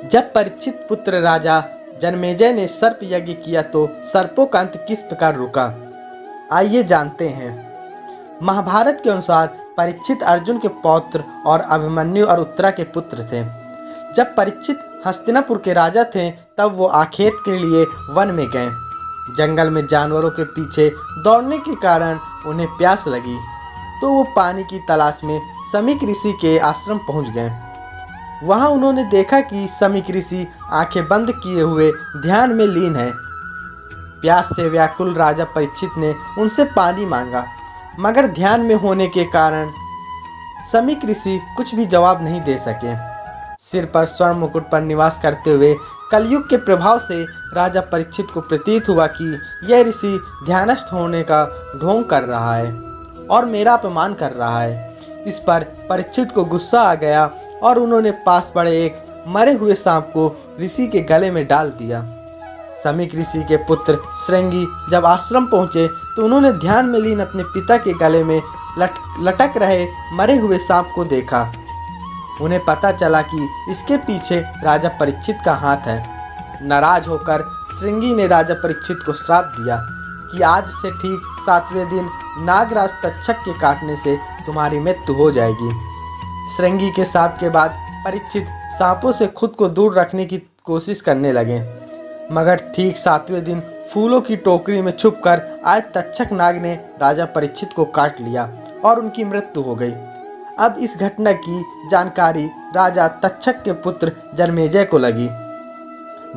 जब परीक्षित पुत्र राजा जन्मेजय ने सर्प यज्ञ किया तो सर्पों का अंत किस प्रकार रुका, आइए जानते हैं। महाभारत के अनुसार परीक्षित अर्जुन के पौत्र और अभिमन्यु और उत्तरा के पुत्र थे। जब परीक्षित हस्तिनापुर के राजा थे तब वो आखेट के लिए वन में गए। जंगल में जानवरों के पीछे दौड़ने के कारण उन्हें प्यास लगी तो वो पानी की तलाश में समीक ऋषि के आश्रम पहुंच गए। वहां उन्होंने देखा कि समीक ऋषि आंखें बंद किए हुए ध्यान में लीन है। प्यास से व्याकुल राजा परीक्षित ने उनसे पानी मांगा, मगर ध्यान में होने के कारण समीक ऋषि कुछ भी जवाब नहीं दे सके। सिर पर स्वर्ण मुकुट पर निवास करते हुए कलयुग के प्रभाव से राजा परीक्षित को प्रतीत हुआ कि यह ऋषि ध्यानस्थ होने का ढोंग कर रहा है और मेरा अपमान कर रहा है। इस पर परीक्षित को गुस्सा आ गया और उन्होंने पास पड़े एक मरे हुए सांप को ऋषि के गले में डाल दिया। समीक ऋषि के पुत्र श्रृंगी जब आश्रम पहुंचे तो उन्होंने ध्यान में लीन अपने पिता के गले में लटक रहे मरे हुए सांप को देखा। उन्हें पता चला कि इसके पीछे राजा परीक्षित का हाथ है। नाराज होकर श्रृंगी ने राजा परीक्षित को श्राप दिया कि आज से ठीक 7वें दिन नागराज तक्षक के काटने से तुम्हारी मृत्यु हो जाएगी। श्रृंगी के शाप के बाद परीक्षित सांपों से खुद को दूर रखने की कोशिश करने लगे, मगर ठीक 7वें दिन फूलों की टोकरी में छुपकर आए तक्षक नाग ने राजा परीक्षित को काट लिया और उनकी मृत्यु हो गई। अब इस घटना की जानकारी राजा तक्षक के पुत्र जन्मेजय को लगी।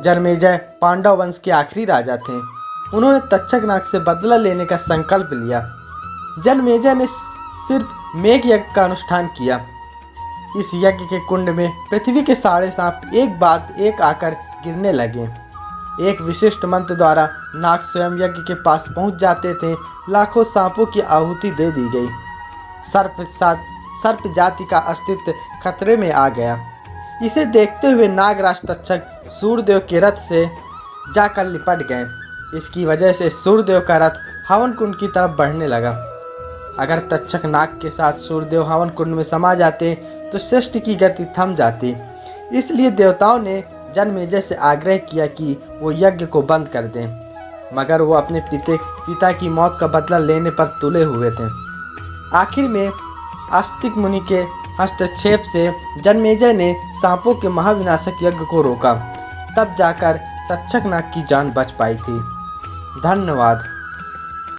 जन्मेजय पांडव वंश के आखिरी राजा थे। उन्होंने तक्षक नाग से बदला लेने का संकल्प लिया। जन्मेजय ने सिर्फ मेघ यज्ञ का अनुष्ठान किया। इस यज्ञ के कुंड में पृथ्वी के सारे सांप एक बाद एक आकर गिरने लगे। एक विशिष्ट मंत्र द्वारा नाग स्वयं यज्ञ के पास पहुंच जाते थे। लाखों सांपों की आहुति दे दी गई। सर्प जाति का अस्तित्व खतरे में आ गया। इसे देखते हुए नागराज तक्षक सूर्यदेव के रथ से जाकर लिपट गए। इसकी वजह से सूर्यदेव का रथ हवन कुंड की तरफ बढ़ने लगा। अगर तक्षक नाग के साथ सूर्यदेव हवन कुंड में समा जाते तो सृष्टि की गति थम जाती। इसलिए देवताओं ने जन्मेजय से आग्रह किया कि वो यज्ञ को बंद कर दें, मगर वो अपने पिता की मौत का बदला लेने पर तुले हुए थे। आखिर में आस्तिक मुनि के हस्तक्षेप से जन्मेजय ने सांपों के महाविनाशक यज्ञ को रोका। तब जाकर तक्षक नाग की जान बच पाई थी। धन्यवाद।